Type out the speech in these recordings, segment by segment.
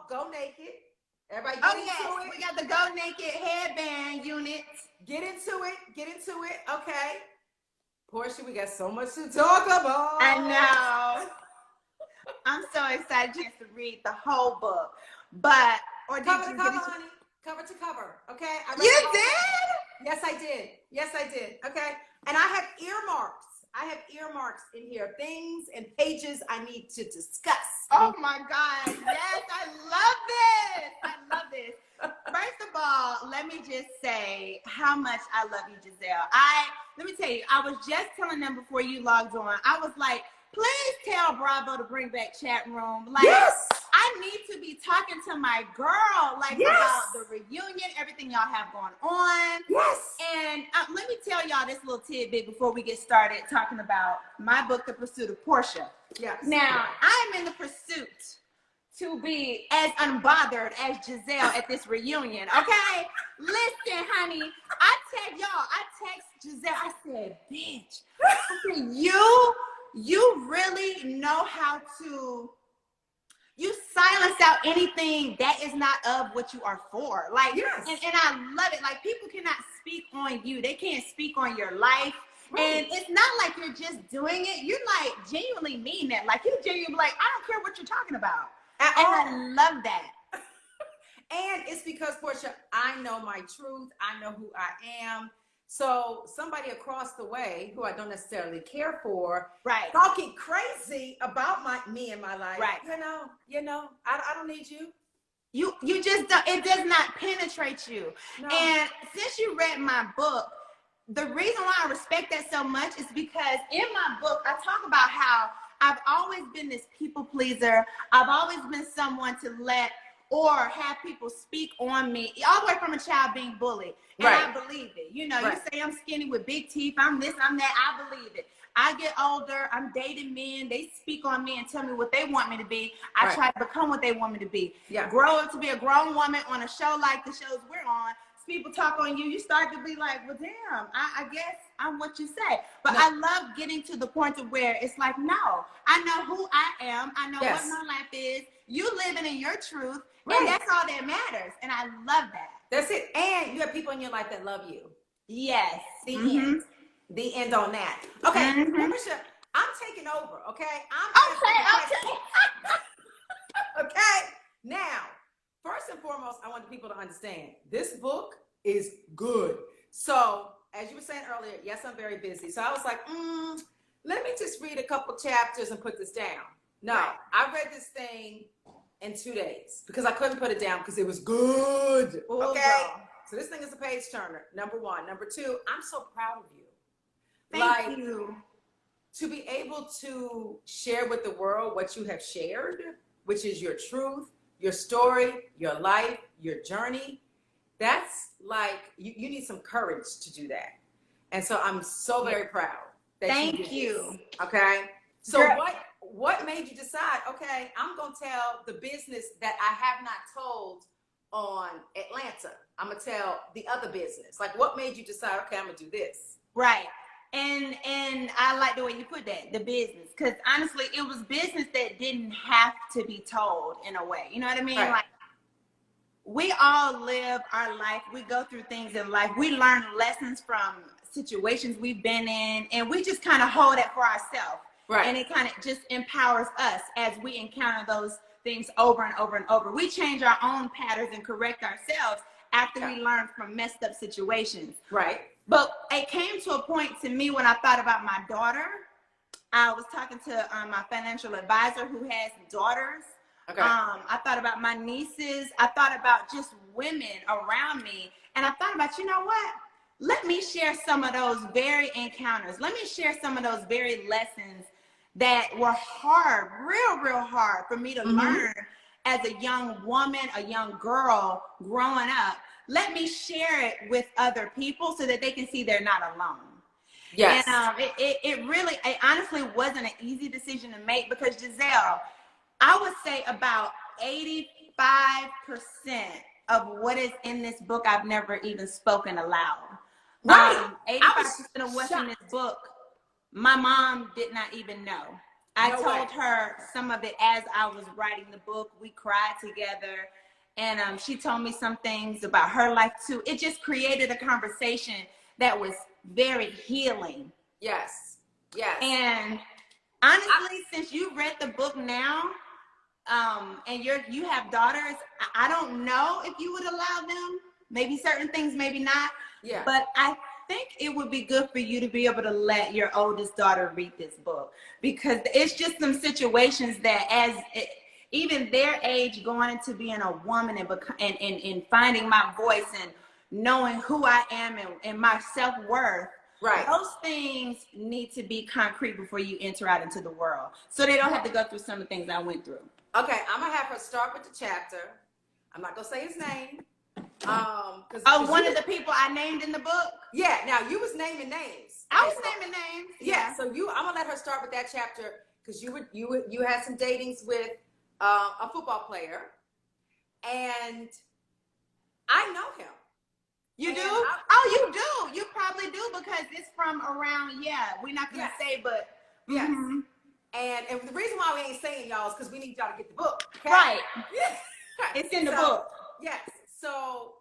Go Naked. Everybody Oh yes, we got the Go Naked headband unit. Get into it. Okay. Porsha, we got so much to talk about. I know. I'm so excited just to read the whole book. But, or did cover you to cover, honey. Cover to cover. Okay. You did? Yes, I did. Okay. And I have earmarks. In here. Things and pages I need to discuss. Oh my God. Yes, I love this. First of all, let me just say how much I love you, Gizelle. Let me tell you, I was just telling them before you logged on, I was like, please tell Bravo to bring back chat room. Like, yes. I need to be talking to my girl, like, about the reunion, everything y'all have going on. Yes. And let me tell y'all this little tidbit before we get started talking about my book, The Pursuit of Porsha. Yes. Now, I'm in the pursuit to be as unbothered as Gizelle at this reunion, okay? Listen, honey, I text Gizelle, I said, bitch, I said, you really know how to, you silence out anything that is not of what you are for. Like, yes. And I love it. Like, people cannot speak on you. They can't speak on your life. Right. And it's not like you're just doing it. You're like genuinely mean that. Like, you genuinely like, I don't care what you're talking about. And I love that. And it's because, Porsha, I know my truth. I know who I am. So somebody across the way who I don't necessarily care for, right, talking crazy about me and my life, right? You know, I don't need you. You just don't. It does not penetrate you. No. And since you read my book, the reason why I respect that so much is because in my book I talk about how I've always been this people pleaser. I've always been someone to let or have people speak on me, all the way from a child being bullied. And right. I believe it. You know, right. You say I'm skinny with big teeth, I'm this, I'm that, I believe it. I get older, I'm dating men, they speak on me and tell me what they want me to be. I try to become what they want me to be. Yeah. Grow up to be a grown woman on a show like the shows we're on. People talk on you, you start to be like, well, damn, I guess I'm what you say. But no. I love getting to the point of where it's like, no, I know who I am. I know what my life is. You living in your truth. Right. And that's all that matters. And I love that. That's it. And you have people in your life that love you. Yes. The end. The end on that. Okay, Porsha, I'm taking over, okay? Okay. Now, first and foremost, I want people to understand this book is good. So, as you were saying earlier, yes, I'm very busy. So I was like, let me just read a couple chapters and put this down. No, I read this thing in 2 days because I couldn't put it down because it was good. Okay. So this thing is a page turner. Number one. Number two, I'm so proud of you. Thank you. To be able to share with the world what you have shared, which is your truth, your story, your life, your journey. That's like, you need some courage to do that. And so I'm so very proud that Thank you. Okay. So what made you decide, okay, I'm going to tell the business that I have not told on Atlanta. I'm going to tell the other business. Like, what made you decide, okay, I'm going to do this? Right. And I like the way you put that, the business. Because honestly, it was business that didn't have to be told in a way. You know what I mean? Right. Like, we all live our life. We go through things in life. We learn lessons from situations we've been in. And we just kind of hold it for ourselves. Right. And it kind of just empowers us as we encounter those things over and over and over. We change our own patterns and correct ourselves after we learn from messed up situations. Right. But it came to a point to me when I thought about my daughter. I was talking to my financial advisor who has daughters. Okay. I thought about my nieces. I thought about just women around me. And I thought about, you know what? Let me share some of those very encounters. Let me share some of those very lessons that were hard, real hard for me to learn as a young woman, a young girl growing up. Let me share it with other people so that they can see they're not alone. Yes. And it honestly wasn't an easy decision to make because, Gizelle, I would say about 85% of what is in this book I've never even spoken aloud. Right. 85% of what's in this book, my mom did not even know. I No told way. her some of it as I was writing the book. We cried together, and she told me some things about her life too. It just created a conversation that was very healing. Yes. Yes. And honestly, since you read the book now, and you have daughters, I don't know if you would allow them. Maybe certain things, maybe not. Yeah. But I think it would be good for you to be able to let your oldest daughter read this book, because it's just some situations that even their age, going into being a woman and finding my voice and knowing who I am and my self-worth. Right. Those things need to be concrete before you enter out into the world, so they don't have to go through some of the things I went through. Okay, I'm gonna have her start with the chapter. I'm not gonna say his name. One of the people I named in the book. Yeah. Now you was naming names. I was naming names. Yeah. So I'm gonna let her start with that chapter, because you had some datings with a football player, and I know him. You do? You do. You probably do, because it's from around. Yeah, we're not gonna say, but yes. Mm-hmm. And the reason why we ain't saying y'all is because we need y'all to get the book. Okay? Right. It's in the book. Yes. So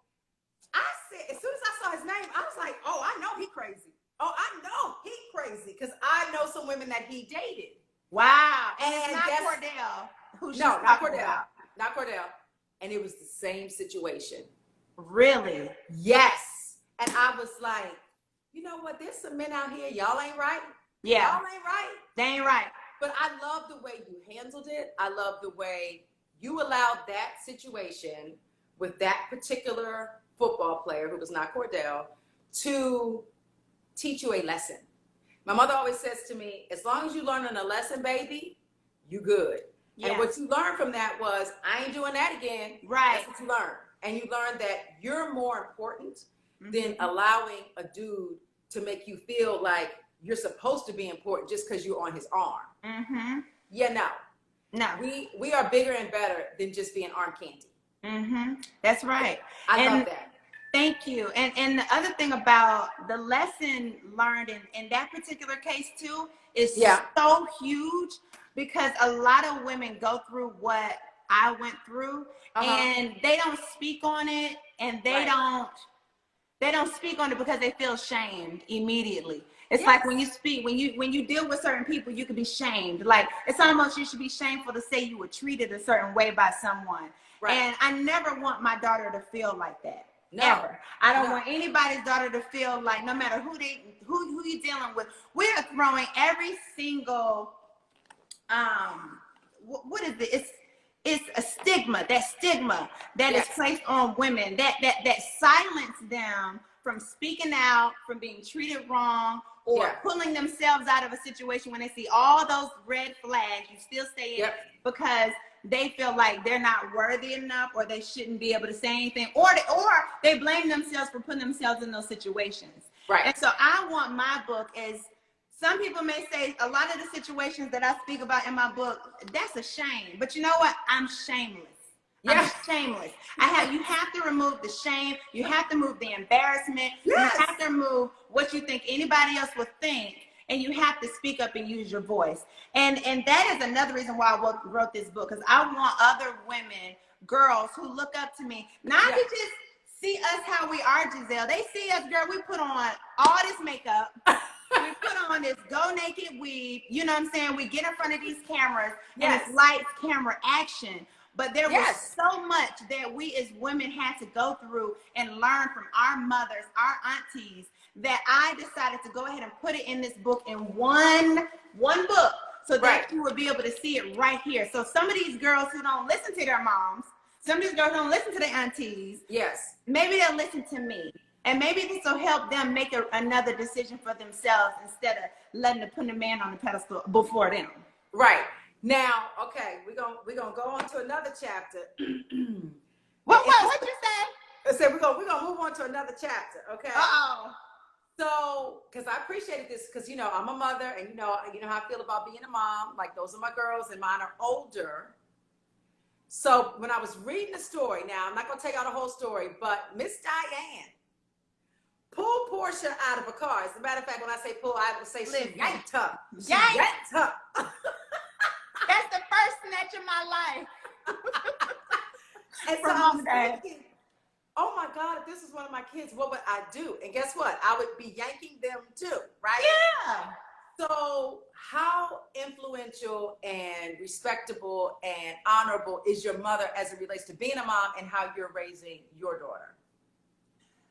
I said, as soon as I saw his name, I was like, oh, I know he crazy. Oh, I know he crazy, because I know some women that he dated. Wow. And it's not Cordell. No, not Cordell. Not Cordell. And it was the same situation. Really? Yes. And I was like, you know what? There's some men out here. Y'all ain't right. Yeah. Y'all ain't right. They ain't right. But I love the way you handled it. I love the way you allowed that situation with that particular football player, who was not Cordell, to teach you a lesson. My mother always says to me, as long as you learning a lesson, baby, you good. Yes. And what you learned from that was, I ain't doing that again. Right. That's what you learned. And you learned that you're more important than allowing a dude to make you feel like you're supposed to be important just because you're on his arm. Mm-hmm. Yeah, no. We are bigger and better than just being arm candy. Mm-hmm. That's right. I love that. Thank you. And the other thing about the lesson learned in that particular case too is so huge, because a lot of women go through what I went through, and they don't speak on it, and they don't speak on it because they feel shamed immediately. It's like when you speak, when you deal with certain people, you can be shamed. Like, it's almost, you should be shameful to say you were treated a certain way by someone. Right. And I never want my daughter to feel like that. Ever. I don't want anybody's daughter to feel like, no matter who you're dealing with, we are throwing every single what is it? It's a stigma. That stigma that is placed on women that silence them from speaking out, from being treated wrong, or pulling themselves out of a situation when they see all those red flags. You still stay in it because they feel like they're not worthy enough, or they shouldn't be able to say anything, or they blame themselves for putting themselves in those situations. Right. And so I want my book, as some people may say, a lot of the situations that I speak about in my book, that's a shame. But you know what? I'm shameless. I'm shameless. You have to remove the shame. You have to remove the embarrassment. You have to remove what you think anybody else would think. And you have to speak up and use your voice. And that is another reason why I wrote this book, because I want other women, girls who look up to me, not to just see us how we are, Gizelle. They see us, girl, we put on all this makeup. We put on this go naked weave. You know what I'm saying? We get in front of these cameras and it's lights, camera, action. But there was so much that we as women had to go through and learn from our mothers, our aunties, that I decided to go ahead and put it in this book, in one book, so that you would be able to see it right here. So some of these girls who don't listen to their moms, some of these girls who don't listen to their aunties, maybe they'll listen to me. And maybe this will help them make another decision for themselves, instead of putting a man on the pedestal before them. Right. Now, okay, we're gonna go on to another chapter. What you say? I said we're gonna move on to another chapter, okay? So, because I appreciated this, because I'm a mother, and you know how I feel about being a mom. Like, those are my girls, and mine are older. So when I was reading the story, now I'm not gonna tell y'all the whole story, but Miss Diane pulled Porsha out of a car. As a matter of fact, when I say pull, I would say she yanked her. She yanked her. snatching my life. And so I was thinking, oh my God, if this was one of my kids, what would I do? And guess what? I would be yanking them too, right? Yeah. So how influential and respectable and honorable is your mother as it relates to being a mom and how you're raising your daughter?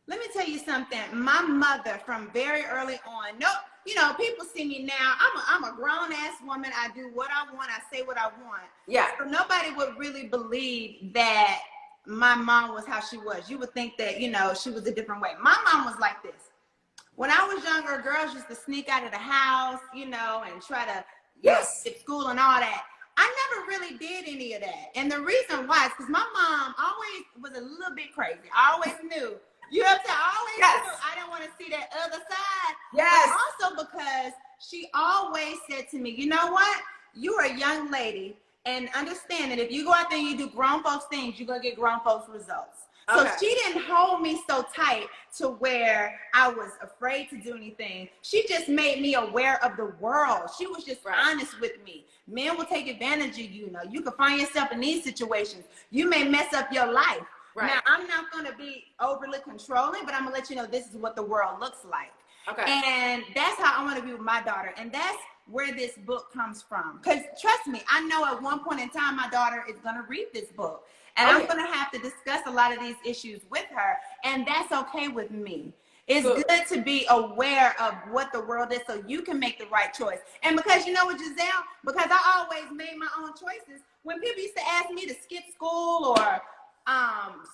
Let me tell you something. My mother, from very early on, no, you know, people see me now. I'm a grown ass woman. I do what I want. I say what I want. Yeah. So nobody would really believe that my mom was how she was. You would think that, you know, she was a different way. My mom was like this. When I was younger, girls used to sneak out of the house, you know, and try to skip school and all that. I never really did any of that. And the reason why is because my mom always was a little bit crazy. I always knew. You know what I'm saying? I always knew I didn't want to see that other side. Yes. But also because she always said to me, you know what? You're a young lady, and understand that if you go out there and you do grown folks things, you're going to get grown folks results. So she didn't hold me so tight to where I was afraid to do anything. She just made me aware of the world. She was just honest with me. Men will take advantage of you. You know, you can find yourself in these situations. You may mess up your life. Right. Now, I'm not going to be overly controlling, but I'm going to let you know this is what the world looks like. Okay. And that's how I want to be with my daughter. And that's where this book comes from. Because trust me, I know at one point in time, my daughter is going to read this book. And I'm going to have to discuss a lot of these issues with her. And that's okay with me. It's good to be aware of what the world is so you can make the right choice. And because you know what, Gizelle, because I always made my own choices. When people used to ask me to skip school or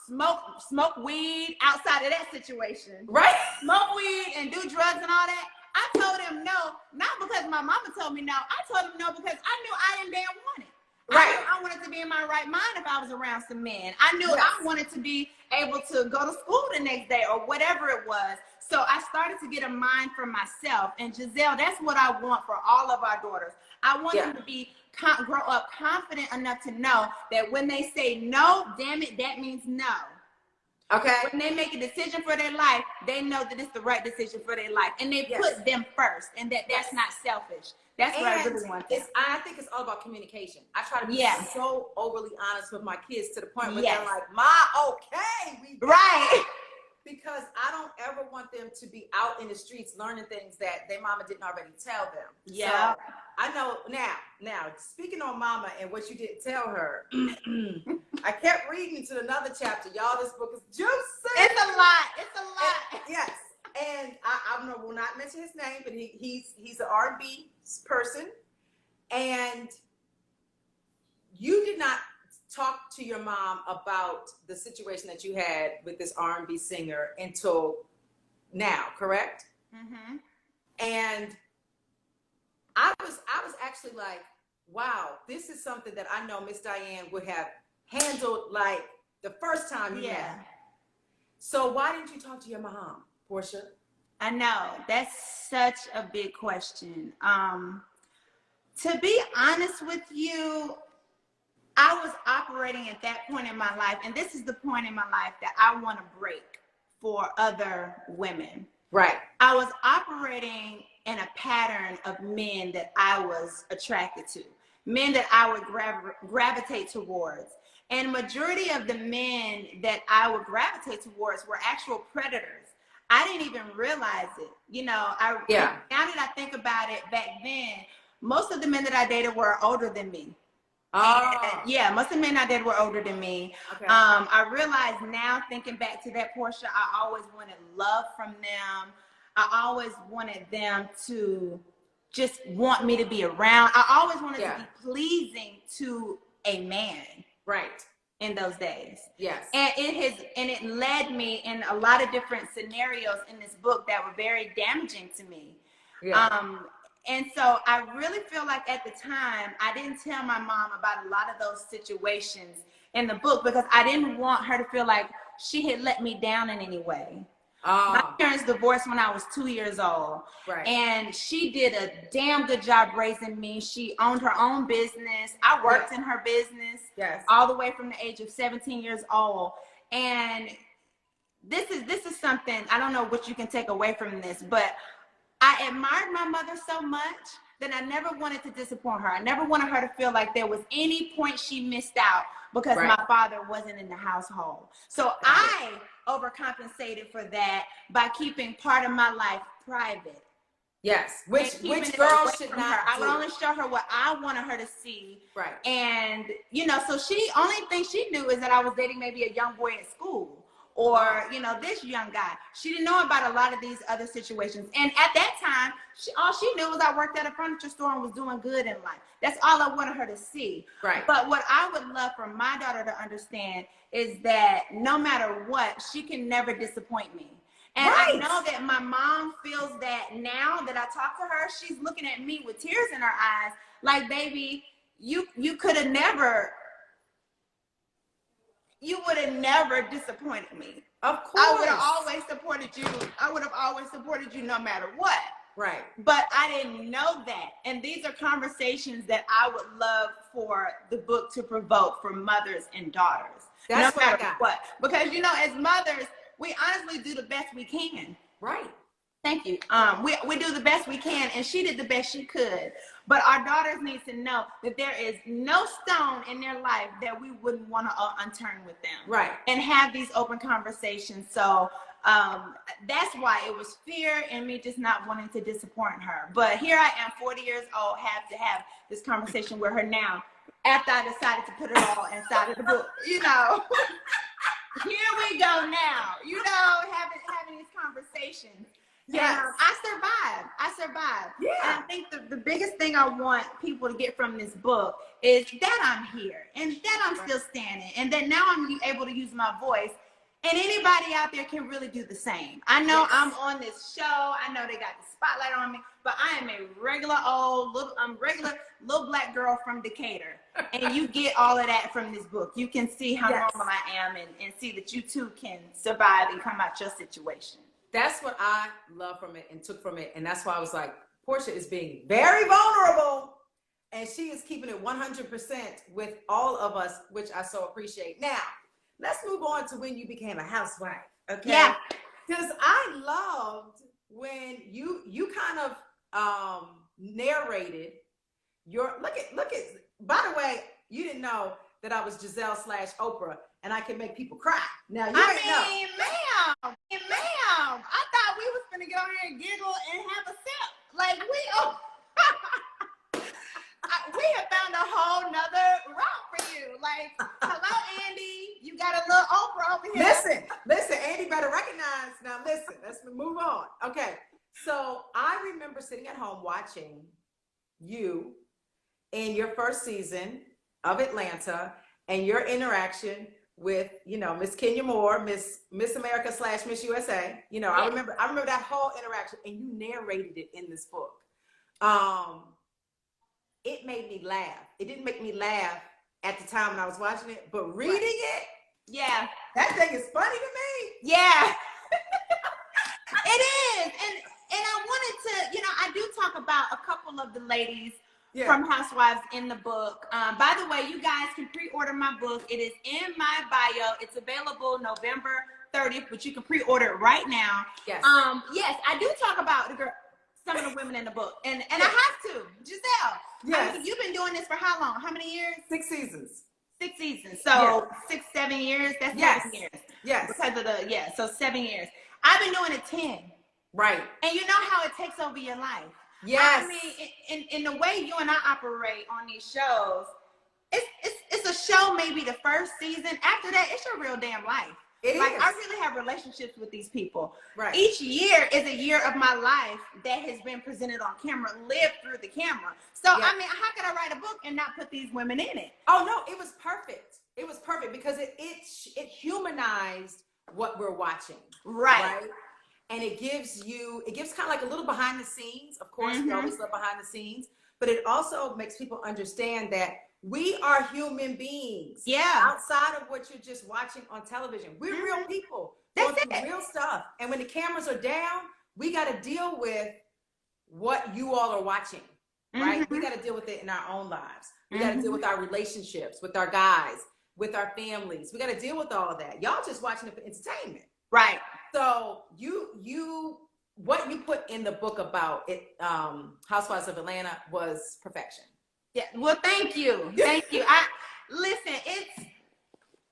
smoke weed outside of that situation, right? Smoke weed and do drugs and all that. I told them no, not because my mama told me no. I told them no because I knew I didn't damn want it. Right. I wanted to be in my right mind if I was around some men. I knew I wanted to be able to go to school the next day or whatever it was. So I started to get a mind for myself. And Gizelle, that's what I want for all of our daughters. I want them to be grow up confident enough to know that when they say no, damn it, that means no. Okay. When they make a decision for their life, they know that it's the right decision for their life. And they put them first and that's not selfish. That's what I really want. I think it's all about communication. I try to be so overly honest with my kids to the point where they're like, Ma, okay. Right. Because I don't ever want them to be out in the streets learning things that their mama didn't already tell them. Yeah. So I know now, speaking on mama and what you didn't tell her, I kept reading to another chapter. Y'all, this book is juicy. It's a lot. It's a lot. And, yes. And I will not mention his name, but he's an R&B person. And you did not talk to your mom about the situation that you had with this R&B singer until now, correct? Mm-hmm. And I was actually like, wow, this is something that I know Miss Diane would have handled like the first time you met. So why didn't you talk to your mom, Porsha? I know, that's such a big question. To be honest with you, I was operating at that point in my life, and this is the point in my life that I want to break for other women. Right. I was operating in a pattern of men that I was attracted to, men that I would gravitate towards. And majority of the men that I would gravitate towards were actual predators. I didn't even realize it. You know, now that I think about it, back then, most of the men that I dated were older than me. And, most of the men I dated were older than me. Okay. I realize now, thinking back to that Porsha, I always wanted love from them. I always wanted them to just want me to be around. I always wanted to be pleasing to a man. Right. In those days. Yes. And it led me in a lot of different scenarios in this book that were very damaging to me. Yeah. And so I really feel like at the time, I didn't tell my mom about a lot of those situations in the book because I didn't want her to feel like she had let me down in any way. My parents divorced when I was 2 years old. Right. And she did a damn good job raising me. She owned her own business. I worked in her business all the way from the age of 17 years old. And this is something, I don't know what you can take away from this, but I admired my mother so much that I never wanted to disappoint her. I never wanted her to feel like there was any point she missed out because Right. my father wasn't in the household. So I overcompensated for that by keeping part of my life private. Yes, which Keeping girls should not I would do. only show her what I wanted her to see. Right. And, you know, so only thing she knew is that I was dating maybe a young boy at school or, you know, this young guy. She didn't know about a lot of these other situations. And at that time, all she knew was I worked at a furniture store and was doing good in life. That's all I wanted her to see. Right. But what I would love for my daughter to understand is that no matter what, she can never disappoint me. And I know that my mom feels that now that I talk to her, she's looking at me with tears in her eyes, like, baby, you would have never disappointed me. Of course. I would have always supported you. I would have always supported you no matter what. Right. But I didn't know that. And these are conversations that I would love for the book to provoke for mothers and daughters. That's no matter what. Because, you know, as mothers, we honestly do the best we can. Right. Thank you. We do the best we can, and she did the best she could. But our daughters need to know that there is no stone in their life that we wouldn't want to unturn with them. Right. And have these open conversations. So that's why it was fear and me just not wanting to disappoint her. But here I am, 40 years old, have to have this conversation with her now after I decided to put it all inside of the book, you know. Here we go now, you know, having these conversations. Yes. And, I survived. Yeah. And I think the biggest thing I want people to get from this book is that I'm here and that I'm still standing and that now I'm able to use my voice. And anybody out there can really do the same. I know I'm on this show. I know they got the spotlight on me, but I am a regular little black girl from Decatur. And you get all of that from this book. You can see how normal I am and see that you too can survive and come out your situation. That's what I love from it and took from it. And that's why I was like, Porsha is being very vulnerable and she is keeping it 100% with all of us, which I so appreciate. Now, let's move on to when you became a housewife. Okay. Yeah. Because I loved when you kind of narrated your look at by the way, you didn't know that I was Gizelle / Oprah and I can make people cry. Now you ma'am, I thought we was gonna get on here and giggle and have a sip. Like we have found a whole nother route for you. Like, hello, Andy. You got a little Oprah over here. Listen, Andy better recognize. Now listen, let's move on. Okay. So I remember sitting at home watching you in your first season of Atlanta and your interaction with, you know, Miss Kenya Moore, Miss America / Miss USA. You know, I remember that whole interaction and you narrated it in this book. It made me laugh. It didn't make me laugh at the time when I was watching it, but reading it, that thing is funny to me. Yeah. It is. And I wanted to, you know, I do talk about a couple of the ladies from Housewives in the book. By the way, you guys can pre-order my book. It is in my bio. It's available November 30th, but you can pre-order it right now. Yes. Yes, I do talk about some of the women in the book. And I have to. Giselle. Yes. I mean, you've been doing this for how long? How many years? 6 seasons. 6 seasons. So 6, 7 years. That's 7 years. Yes. Because of so 7 years. I've been doing it 10. Right. And you know how it takes over your life. Yes. I mean, in the way you and I operate on these shows, it's a show maybe the first season. After that, it's your real damn life. It is. I really have relationships with these people. Right. Each year is a year of my life that has been presented on camera, lived through the camera. So, I mean, how could I write a book and not put these women in it? Oh, no, it was perfect. It was perfect because it humanized what we're watching. Right. And it gives kind of like a little behind the scenes. Of course, we always love behind the scenes, but it also makes people understand that we are human beings. Yeah. Outside of what you're just watching on television. We're real people. Going through real stuff. And when the cameras are down, we got to deal with what you all are watching, right? We got to deal with it in our own lives. We got to deal with our relationships, with our guys, with our families. We got to deal with all of that. Y'all just watching it for entertainment. Right. So you what you put in the book about it, Housewives of Atlanta was perfection. Yeah. Well, thank you. Thank you. Listen,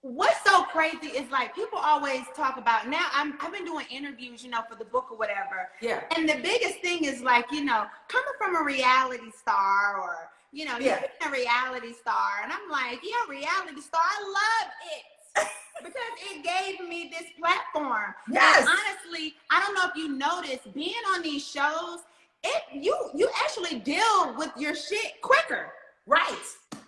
what's so crazy is like people always talk about now I've been doing interviews, you know, for the book or whatever. Yeah. And the biggest thing is like, you know, coming from a reality star or, you know, you're a reality star. And I'm like, yeah, reality star. I love it because it gave me this platform. Yes. And honestly, I don't know if you noticed being on these shows, you actually deal with your shit quicker. Right.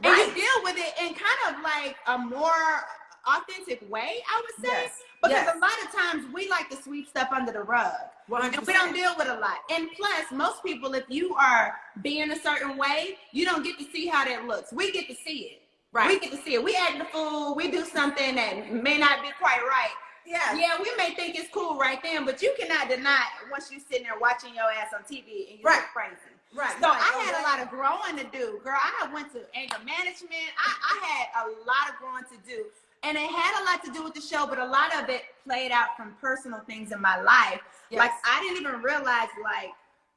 And you deal with it in kind of like a more authentic way, I would say. Yes. Because a lot of times we like to sweep stuff under the rug. 100%. And we don't deal with a lot. And plus, most people, if you are being a certain way, you don't get to see how that looks. We get to see it. Right. We get to see it. We act the fool. We do something that may not be quite right. Yeah. Yeah, we may think it's cool right then, but you cannot deny it once you're sitting there watching your ass on TV and you're crazy. Right. So I had a lot of growing to do. Girl, I went to anger management. I had a lot of growing to do. And it had a lot to do with the show, but a lot of it played out from personal things in my life. Yes. Like, I didn't even realize, like,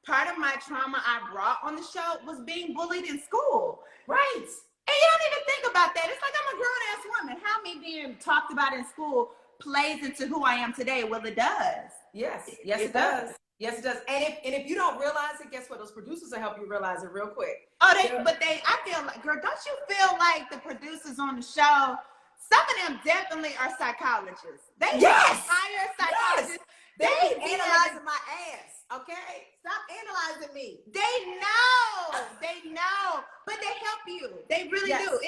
part of my trauma I brought on the show was being bullied in school. Right. And you don't even think about that. It's like I'm a grown-ass woman. How me being talked about in school plays into who I am today? Well, it does. Yes. Yes, it does. Yes, it does. And if you don't realize it, guess what? Those producers will help you realize it real quick. Oh, I feel like, girl, don't you feel like the producers on the show, some of them definitely are psychologists. They hire psychologists. They be analyzing my ass, okay? Stop analyzing me. They know, but they help you. They really do.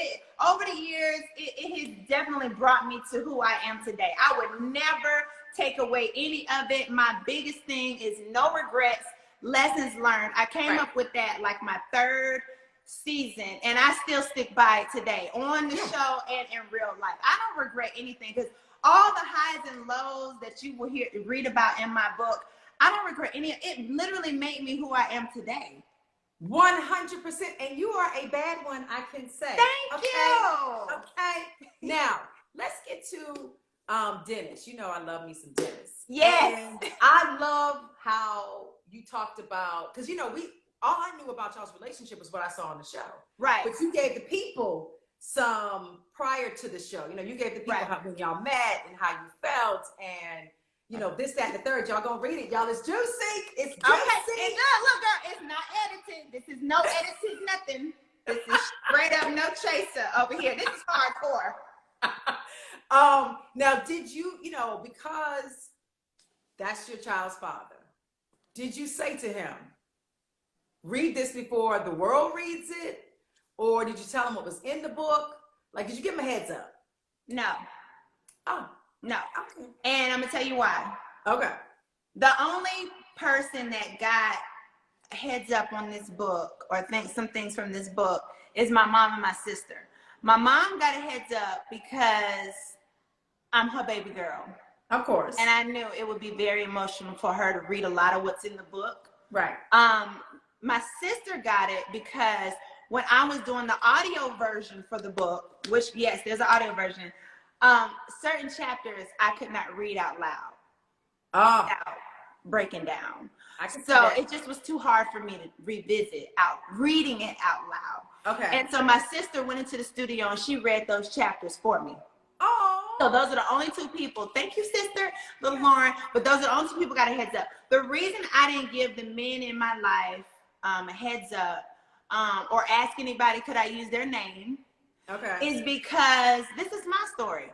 Over the years, it has definitely brought me to who I am today. I would never take away any of it. My biggest thing is no regrets, lessons learned. I came up with that like my third season, and I still stick by it today on the show and in real life. I don't regret anything because all the highs and lows that you will read about in my book, I don't regret any. It literally made me who I am today. 100%. And you are a bad one, I can say. Thank you. Okay. Now, let's get to Dennis. You know I love me some Dennis. Yes. And I love how you talked about, because you know, all I knew about y'all's relationship was what I saw on the show. Right. But you gave the people some prior to the show. You know, you gave the people how when y'all met and how you felt and you know, this, that, and the third. Y'all gonna read it. Y'all, it's juicy. It's juicy. Okay. And look, girl, it's not edited. This is no edited nothing. This is straight up no chaser over here. This is hardcore. Now, did you know, because that's your child's father, did you say to him, read this before the world reads it? Or did you tell him what was in the book? Like, did you give him a heads up? No. Oh. No. Okay. And I'm going to tell you why. Okay. The only person that got a heads up on this book or some things from this book is my mom and my sister. My mom got a heads up because I'm her baby girl. Of course. And I knew it would be very emotional for her to read a lot of what's in the book. Right. My sister got it because when I was doing the audio version for the book, which, yes, there's an audio version, certain chapters I could not read out loud. Without breaking down. So it just was too hard for me to revisit reading it out loud. Okay. And so my sister went into the studio and she read those chapters for me. Oh. So those are the only two people. Thank you, sister, little Lauren. But those are the only two people got a heads up. The reason I didn't give the men in my life a heads up or ask anybody could I use their name is because this is my story.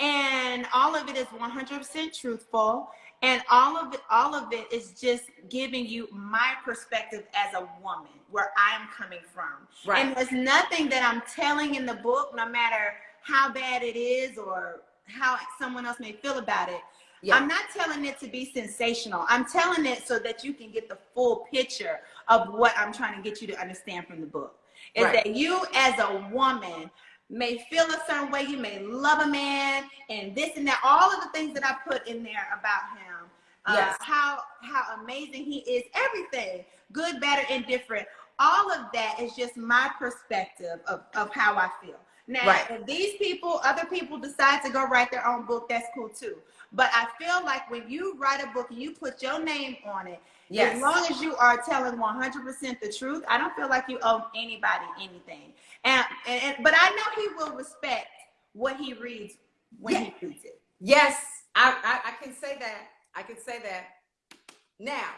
And all of it is 100% truthful. And all of it is just giving you my perspective as a woman, where I'm coming from. Right. And there's nothing that I'm telling in the book, no matter how bad it is or how someone else may feel about it. Yeah. I'm not telling it to be sensational. I'm telling it so that you can get the full picture of what I'm trying to get you to understand from the book. Is that you as a woman may feel a certain way, you may love a man and this and that, all of the things that I put in there about him, how amazing he is, everything, good, bad, or indifferent, all of that is just my perspective of how I feel. Now, if these people, other people decide to go write their own book, that's cool too. But I feel like when you write a book and you put your name on it, as long as you are telling 100% the truth, I don't feel like you owe anybody anything. But I know he will respect what he reads when he reads it. Yes, I can say that. I can say that. Now,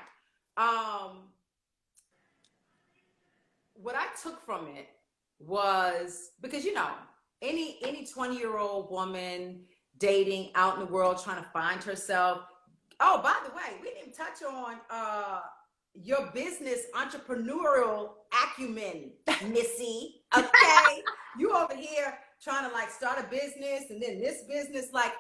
what I took from it was, because you know, any 20-year-old woman dating out in the world trying to find herself. Oh, by the way, we didn't touch on your business entrepreneurial acumen, Missy. Okay, you over here trying to like start a business, and then this business, like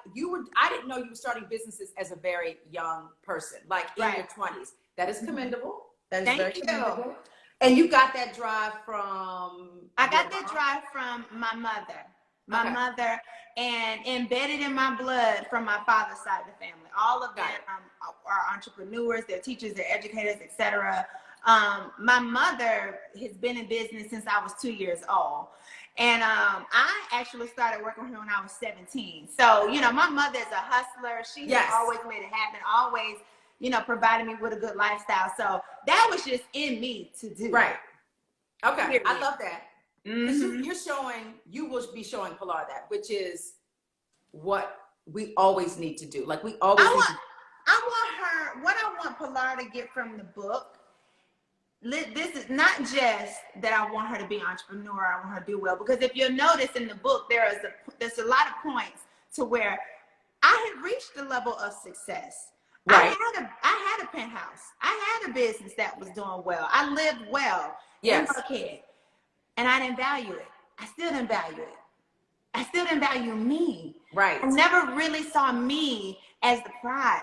I didn't know you were starting businesses as a very young person, like in your 20s. That is commendable. That is very commendable. And you got that drive from? I got that drive from my mother. My mother, and embedded in my blood from my father's side of the family. All of them are entrepreneurs, they're teachers, they're educators, etc. My mother has been in business since I was 2 years old. And I actually started working with her when I was 17. So, you know, my mother is a hustler. She has always made it happen, always, you know, provided me with a good lifestyle. So that was just in me to do. Right. Okay. Period. I love that. Mm-hmm. You will be showing Pilar that, which is what we always need to do. Like what I want Pilar to get from the book. This is not just that I want her to be an entrepreneur. I want her to do well, because if you'll notice in the book, there's a lot of points to where I had reached the level of success. Right. I had a penthouse. I had a business that was doing well. I lived well in Buckhead. And I didn't value it. I still didn't value it. I still didn't value me. Right. I never really saw me as the prize.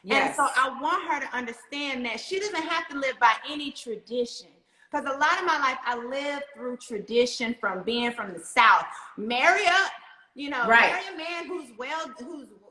Yes. And so I want her to understand that she doesn't have to live by any tradition. Because a lot of my life, I lived through tradition from being from the South. Marry up, you know, marry a man who's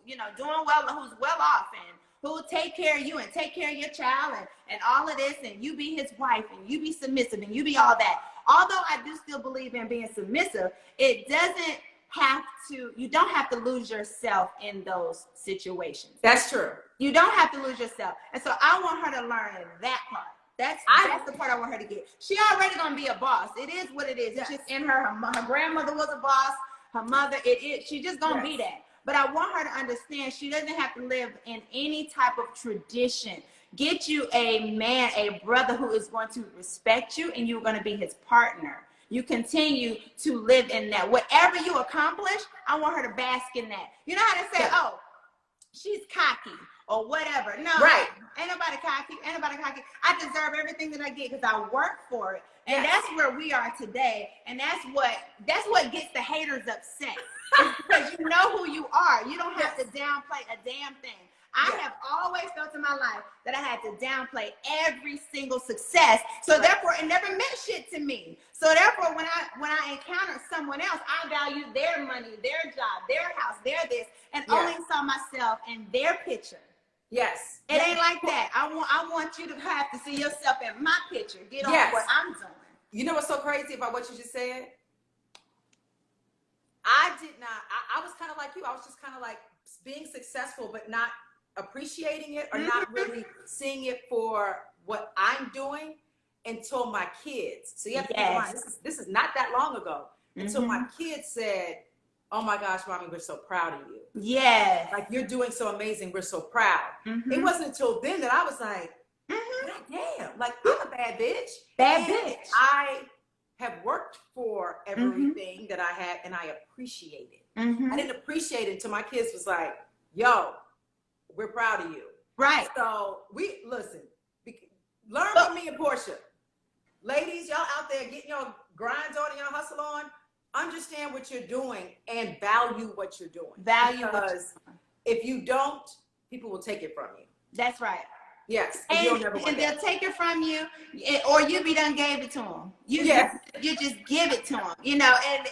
you know, doing well, who's well off, and who will take care of you and take care of your child and all of this, and you be his wife and you be submissive and you be all that. Although I do still believe in being submissive, it doesn't have to, you don't have to lose yourself in those situations. That's true. You don't have to lose yourself. And so I want her to learn that part. That's the part I want her to get. She already gonna be a boss. It is what it is. It's just in her. Her grandmother was a boss. Her mother, she just gonna be that. But I want her to understand she doesn't have to live in any type of tradition. Get you a man, a brother who is going to respect you, and you're going to be his partner. You continue to live in that. Whatever you accomplish, I want her to bask in that. You know how to say, oh, she's cocky or whatever. No, ain't nobody cocky. Ain't nobody cocky. I deserve everything that I get because I work for it. And that's where we are today. And that's what gets the haters upset. It's because you know who you are. You don't have to downplay a damn thing. I have always felt in my life that I had to downplay every single success. So therefore, it never meant shit to me. So therefore, when I encountered someone else, I valued their money, their job, their house, their this, and only saw myself in their picture. Yes. It ain't like that. I want you to have to see yourself in my picture. Get on what I'm doing. You know what's so crazy about what you just said? I was kind of like you. I was just kind of like being successful, but not appreciating it or not really seeing it for what I'm doing until my kids. So you have to keep in mind, this is not that long ago. Until my kids said, oh my gosh, Mommy, we're so proud of you. Yes. Like, you're doing so amazing. We're so proud. It wasn't until then that I was like, God damn, like, I'm a bad bitch. Bad bitch. I have worked for everything that I had, and I appreciate it. I didn't appreciate it until my kids was like, yo, we're proud of you. Right. So learn from me and Porsha. Ladies, y'all out there getting your grinds on and your hustle on, understand what you're doing and value what you're doing. Because if you don't, people will take it from you. That's right. Yes. And they'll take it from you, or you be done gave it to them. You just give it to them, you know, and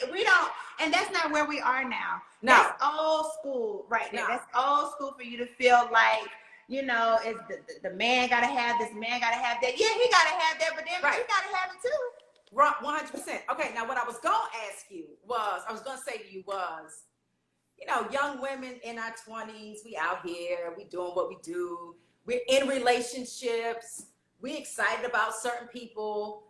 and that's not where we are now. No. That's old school right now. That's old school for you to feel like, you know, it's the man got to have this, man got to have that. Yeah, he got to have that, but then you got to have it too. 100%. Okay, now what I was going to ask you was, I was going to say to you was, you know, young women in our 20s, we out here, we doing what we do. We're in relationships. We excited about certain people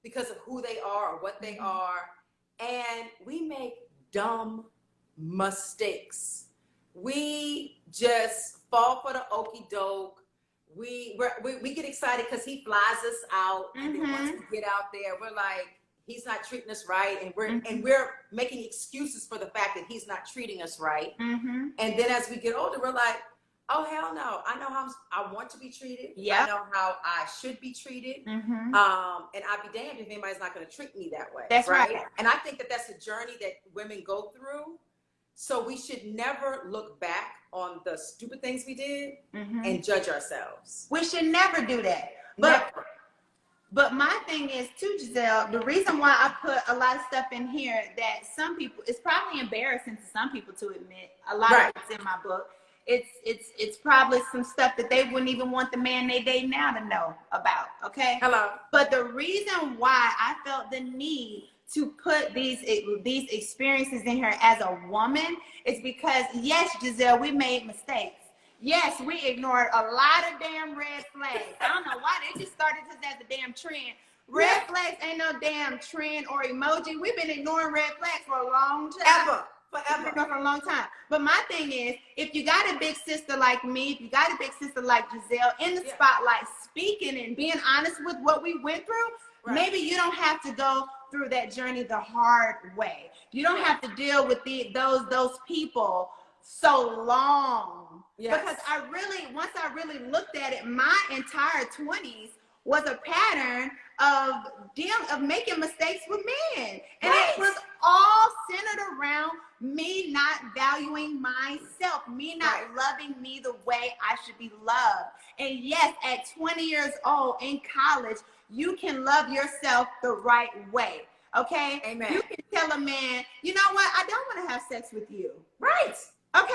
because of who they are or what they are. And we make dumb mistakes. We just fall for the okie doke. We get excited because he flies us out, and then once we get out there, we're like, he's not treating us right, and we're making excuses for the fact that he's not treating us right. And then as we get older, we're like, oh hell no! I know how I want to be treated. I know how I should be treated. And I'd be damned if anybody's not going to treat me that way. That's right. And I think that that's a journey that women go through. So we should never look back on the stupid things we did and judge ourselves. We should never do that. But my thing is too, Gizelle, the reason why I put a lot of stuff in here that some people, it's probably embarrassing to some people to admit. A lot of it's in my book. It's probably some stuff that they wouldn't even want the man they date now to know about. Okay. Hello. But the reason why I felt the need to put these experiences in here as a woman is because, yes, Gizelle, we made mistakes. Yes, we ignored a lot of damn red flags. I don't know why they just started this as a damn trend. Red flags ain't no damn trend or emoji. We've been ignoring red flags for a long time. Forever. For a long time. But my thing is, if you got a big sister like me, if you got a big sister like Gizelle in the spotlight, speaking and being honest with what we went through, maybe you don't have to go through that journey the hard way. You don't have to deal with those people so long. Because once I really looked at it, my entire 20s was a pattern of making mistakes with men. And it was all centered around me not valuing myself, me not loving me the way I should be loved. And yes, at 20 years old in college, you can love yourself the right way. Okay? Amen. You can tell a man, you know what? I don't want to have sex with you. Right. Okay?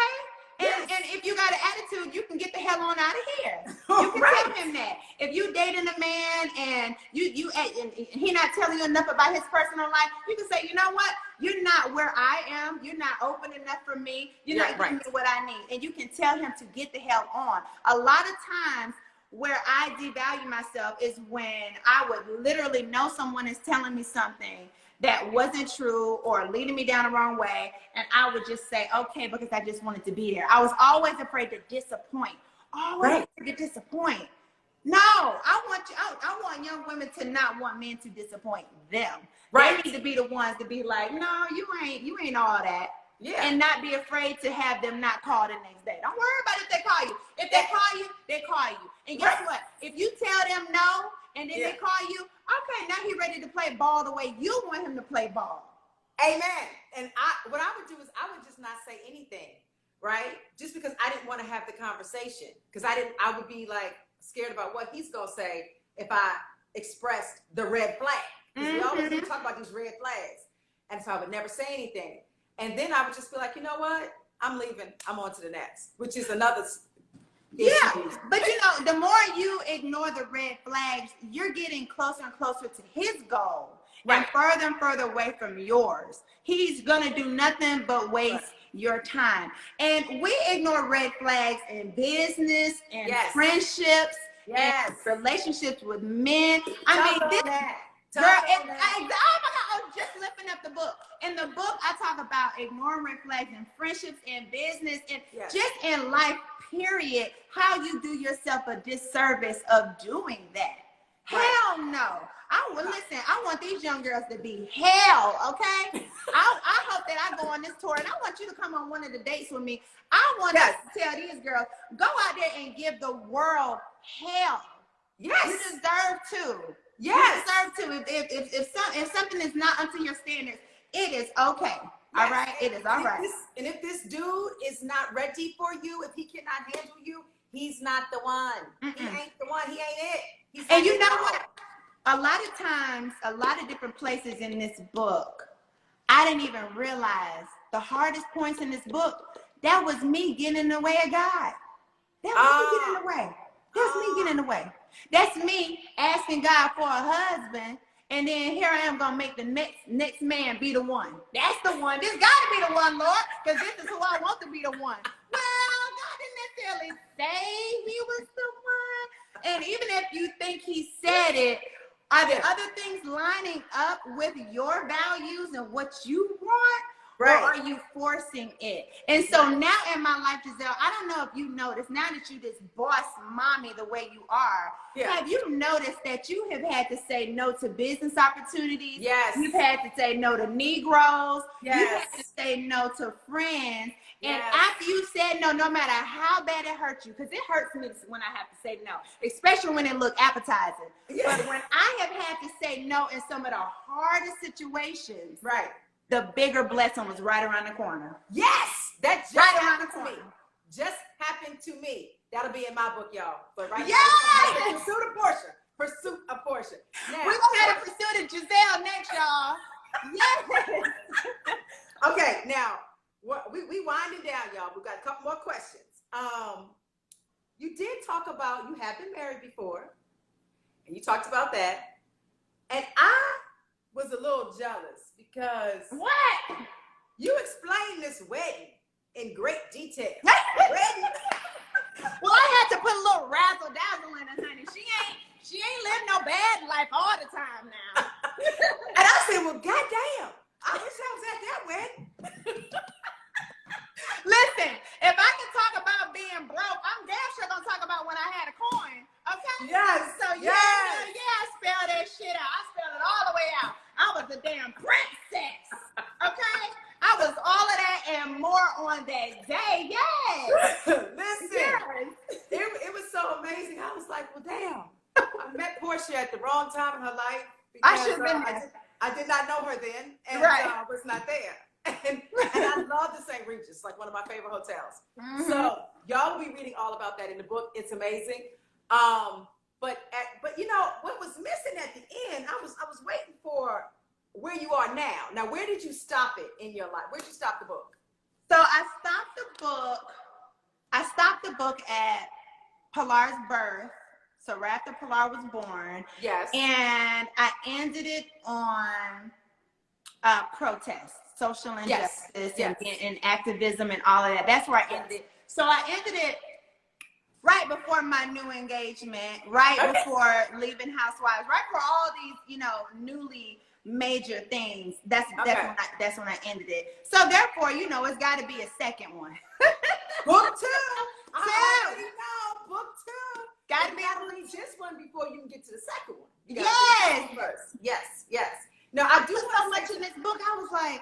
And if you got an attitude, you can get the hell on out of here. You can tell him that. If you dating a man and and he not telling you enough about his personal life, you can say, you know what? You're not where I am. You're not open enough for me. You're not giving me what I need. And you can tell him to get the hell on. A lot of times where I devalue myself is when I would literally know someone is telling me something that wasn't true or leading me down the wrong way, and I would just say, okay, because I just wanted to be there. I was always afraid to disappoint. Always afraid to disappoint. No, I want young women to not want men to disappoint them. They need to be the ones to be like, no, you ain't all that. And not be afraid to have them not call the next day. Don't worry about if they call you. If they call you, they call you. And guess what? If you tell them no, and then they call you, okay, now he's ready to play ball the way you want him to play ball. Amen. And what I would do is I would just not say anything, right? Just because I didn't want to have the conversation. Because I would be like scared about what he's going to say if I expressed the red flag. Because we always talk about these red flags. And so I would never say anything. And then I would just be like, you know what? I'm leaving. I'm on to the next, which is another but you know, the more you ignore the red flags, you're getting closer and closer to his goal and further away from yours. He's gonna do nothing but waste your time. And we ignore red flags in business and friendships and relationships with men. I mean, this girl, oh my God, I was just lifting up the book. In the book, I talk about ignoring red flags in friendships and business and just in life, period, how you do yourself a disservice of doing that. Hell no. Listen, I want these young girls to be hell, okay? I hope that I go on this tour, and I want you to come on one of the dates with me. I want us to tell these girls, go out there and give the world hell. Yes. You deserve to. Yes. You deserve to. If something is not up to your standards, it is okay. All right? It is all right. And if this dude is not ready for you, if he cannot handle you, he's not the one. He ain't the one. He ain't it. And you know what? A lot of times, a lot of different places in this book, I didn't even realize the hardest points in this book, that was me getting in the way of God. That was me getting in the way. That's me getting in the way. That's me asking God for a husband And then here I am gonna make the next man be the one. That's the one. This gotta be the one, Lord, because this is who I want to be the one. Well, God didn't necessarily say he was the one. And even if you think he said it, are there other things lining up with your values and what you want? Right. Or are you forcing it? And so now in my life, Gizelle, I don't know if you noticed, now that you this boss mommy the way you are, have you noticed that you have had to say no to business opportunities? Yes. You've had to say no to Negroes. Yes. You've had to say no to friends. And after you said no, no matter how bad it hurts you, because it hurts me when I have to say no, especially when it looks appetizing. Yes. But when I have had to say no in some of the hardest situations, right, the bigger blessing was right around the corner. Yes, that just happened to me. Just happened to me. That'll be in my book, y'all. But right now, Pursuit of Porsha. Pursuit of Porsha. Now, we're gonna have a Pursuit of Gizelle next, y'all. Yes. Okay, now we winding down, y'all. We've got a couple more questions. You did talk about you have been married before, and you talked about that, and I was a little jealous because you explained this wedding in great detail. Well, I had to put a little razzle dazzle in it, honey. She ain't living no bad life all the time now. And I said, well, goddamn, I wish I was at that wedding. Listen, if I can talk about being broke, I'm damn sure gonna talk about when I had a coin. Okay? Yes. So I spelled that shit out. I spelled it all the way out. I was a damn princess. Okay? I was all of that and more on that day. Yes. Listen, yes. It was so amazing. I was like, well, damn. I met Porsha at the wrong time in her life. I should have been there. I did not know her then, and was not there. And I love the St. Regis, like one of my favorite hotels. Mm-hmm. So y'all will be reading all about that in the book. It's amazing. But you know what was missing at the end? I was waiting for where you are now. Now, where did you stop it in your life? Where did you stop the book? So I stopped the book at Pilar's birth. So right after Pilar was born. Yes. And I ended it on protest, social injustice, and activism and all of that. That's where I ended it. So I ended it right before my new engagement, before leaving Housewives, right before all these, you know, newly major things. That's when I ended it. So therefore, you know, it's got to be a second one. Book two. I already know. Book two. Got to be able to read this one before you can get to the second one. Yes. First. Yes. No, I do so much in this book. I was like,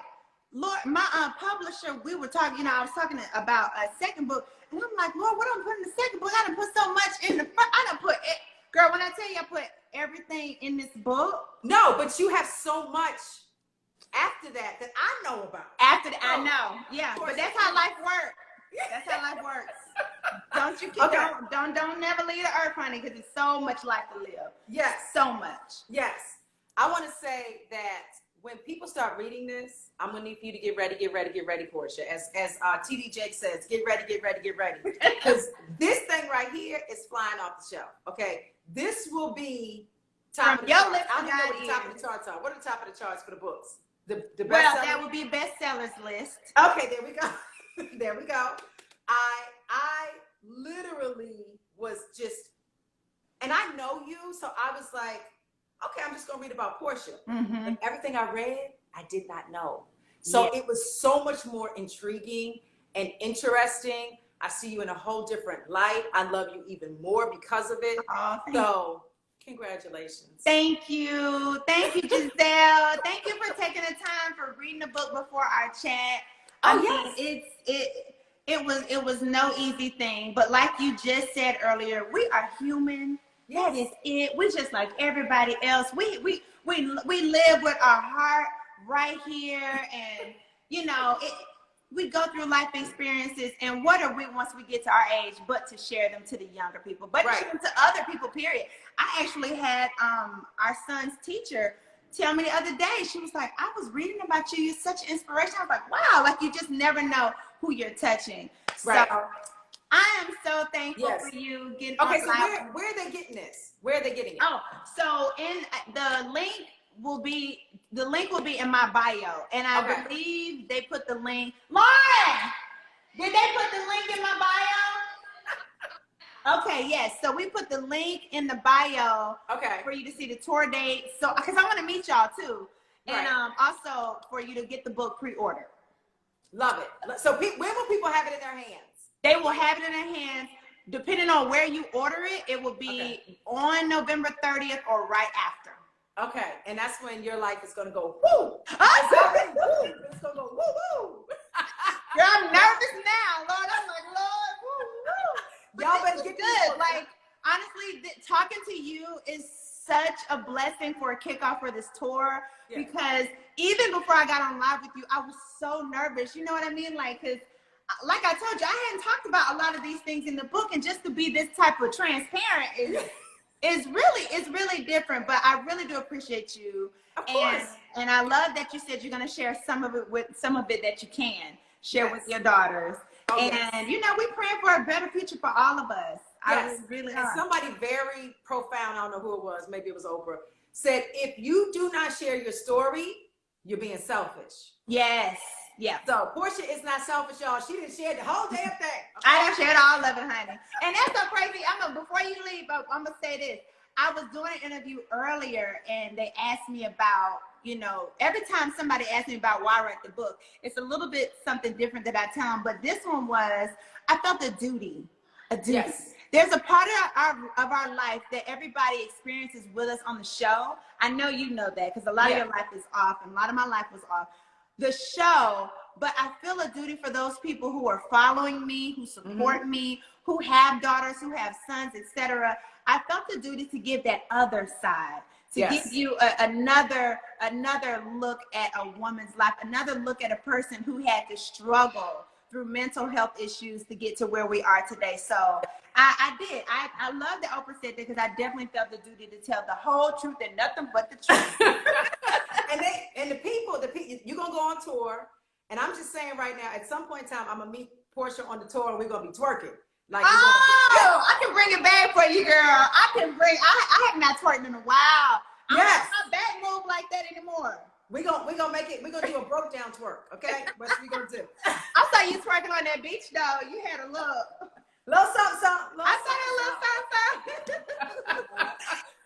Lord, my publisher, we were talking, you know, I was talking about a second book, and I'm like, Lord, what am I putting in the second book? I done put so much in the front. I done put it. Girl, when I tell you I put everything in this book. No, but you have so much after that I know about. After that, I know. Yeah, but that's how life works. That's how life works. Don't you keep, don't never leave the earth, honey, because it's so much life to live. Yes. So much. Yes. I want to say that when people start reading this, I'm going to need for you to get ready, Porsha. As TD Jake says, get ready. Because this thing right here is flying off the shelf. Okay. This will be top of the charts. I don't know what the top of the charts are. What are the top of the charts for the books? The best well, that would be bestsellers list. Okay, there we go. There we go. I literally was just, and I know you, so I was like, okay, I'm just gonna read about Porsha. Mm-hmm. And everything I read, I did not know. So it was so much more intriguing and interesting. I see you in a whole different light. I love you even more because of it. Oh, so congratulations. Thank you, Gizelle. Thank you for taking the time for reading the book before our chat. It was no easy thing, but like you just said earlier, we are human. That is it. We just like everybody else. We live with our heart right here, and you know we go through life experiences, and what are we once we get to our age but to share them to the younger people, but to share them to other people, period. I actually had our son's teacher tell me the other day, she was like, I was reading about you. You're such an inspiration. I was like, wow, like you just never know who you're touching. Right. So I am so thankful for you getting so where are they getting this? Where are they getting it? Oh, so in the link will be in my bio, and I Okay. believe they put the link. Lauren, did they put the link in my bio? Okay, yes. So we put the link in the bio. Okay. For you to see the tour date. So, because I want to meet y'all too, and also for you to get the book pre-ordered. Love it. So when will people have it in their hands? They will have it in their hands. Depending on where you order it, it will be on November 30th or right after. Okay, and that's when your life is gonna go woo. It's already woo. It's gonna go woo woo. Girl, I'm nervous now, Lord. I'm like, Lord, woo woo. Y'all better get good. Like, honestly, talking to you is such a blessing for a kickoff for this tour, because even before I got on live with you, I was so nervous. You know what I mean? Like, because like I told you, I hadn't talked about a lot of these things in the book, and just to be this type of transparent is really different. But I really do appreciate you. Of course. And I love that you said you're going to share some of it that you can share with your daughters. And you know, we're praying for a better future for all of us. Yes. I really And somebody very profound, I don't know who it was, maybe it was Oprah, said, if you do not share your story, you're being selfish. Yes. Yeah. So Porsha is not selfish, y'all. She didn't share the whole damn thing. Okay? I have shared all of it, honey. And that's so crazy. Before you leave, I'm gonna say this. I was doing an interview earlier, and they asked me about, you know, every time somebody asks me about why I write the book, it's a little bit something different that I tell them. But this one was, I felt a duty. Yes. There's a part of our life that everybody experiences with us on the show. I know you know that, because a lot of your life is off, and a lot of my life was off the show. But I feel a duty for those people who are following me, who support me, who have daughters, who have sons, etc. I felt the duty to give that other side, to give you another look at a woman's life, another look at a person who had to struggle through mental health issues to get to where we are today. So I did. I love that Oprah said that, because I definitely felt the duty to tell the whole truth and nothing but the truth. and the people, you're gonna go on tour, and I'm just saying right now, at some point in time, I'm gonna meet Porsha on the tour, and we're gonna be twerking. Like, I can bring it back for you, girl. I have not twerked in a while. I don't have my back move like that anymore. We're gonna make it. We're gonna do a broke down twerk, okay? What's we gonna do? I saw you twerking on that beach, though. You had a look. Little something. I saw a little something.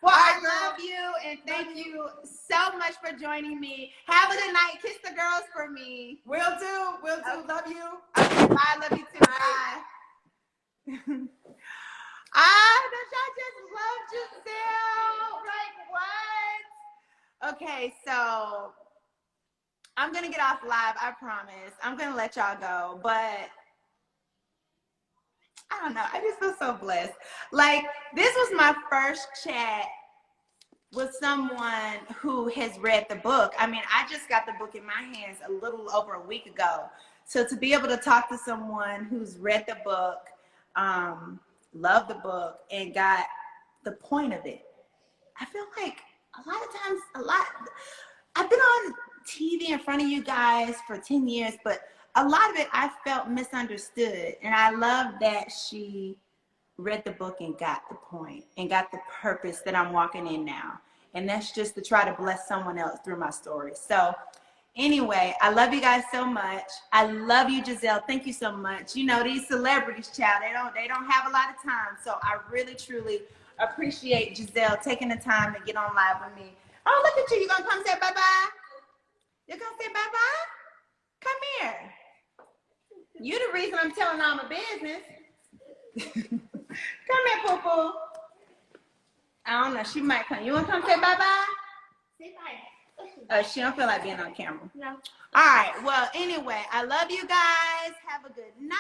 Well, I love you, and thank you so much for joining me. Have a good night. Kiss the girls for me. Will do. Love you. Okay, bye. Love you too. Bye. I just love Gizelle. Like, what? Okay, so I'm gonna get off live. I promise. I'm gonna let y'all go, but I don't know. I just feel so blessed. Like, this was my first chat with someone who has read the book. I mean, I just got the book in my hands a little over a week ago. So to be able to talk to someone who's read the book, loved the book, and got the point of it, I feel like a lot of times, I've been on TV in front of you guys for 10 years, but a lot of it I felt misunderstood. And I love that she read the book and got the point and got the purpose that I'm walking in now. And that's just to try to bless someone else through my story. So anyway, I love you guys so much. I love you, Gizelle. Thank you so much. You know, these celebrities, child, they don't have a lot of time. So I really, truly appreciate Gizelle taking the time to get on live with me. Oh, look at you. You gonna come say bye-bye? You're gonna say bye-bye? Come here. You the reason I'm telling all my business. Come here, Poo-Poo. I don't know. She might come. You want to come say bye-bye? Say bye. She don't feel like being on camera. No. All right. Well, anyway, I love you guys. Have a good night.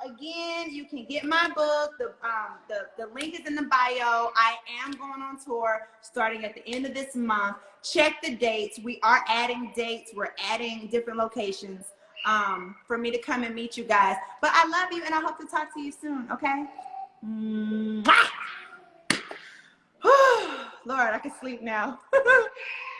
Again, you can get my book. The link is in the bio. I am going on tour starting at the end of this month. Check the dates. We are adding dates. We're adding different locations for me to come and meet you guys. But I love you, and I hope to talk to you soon, okay? Mwah! Lord, I can sleep now.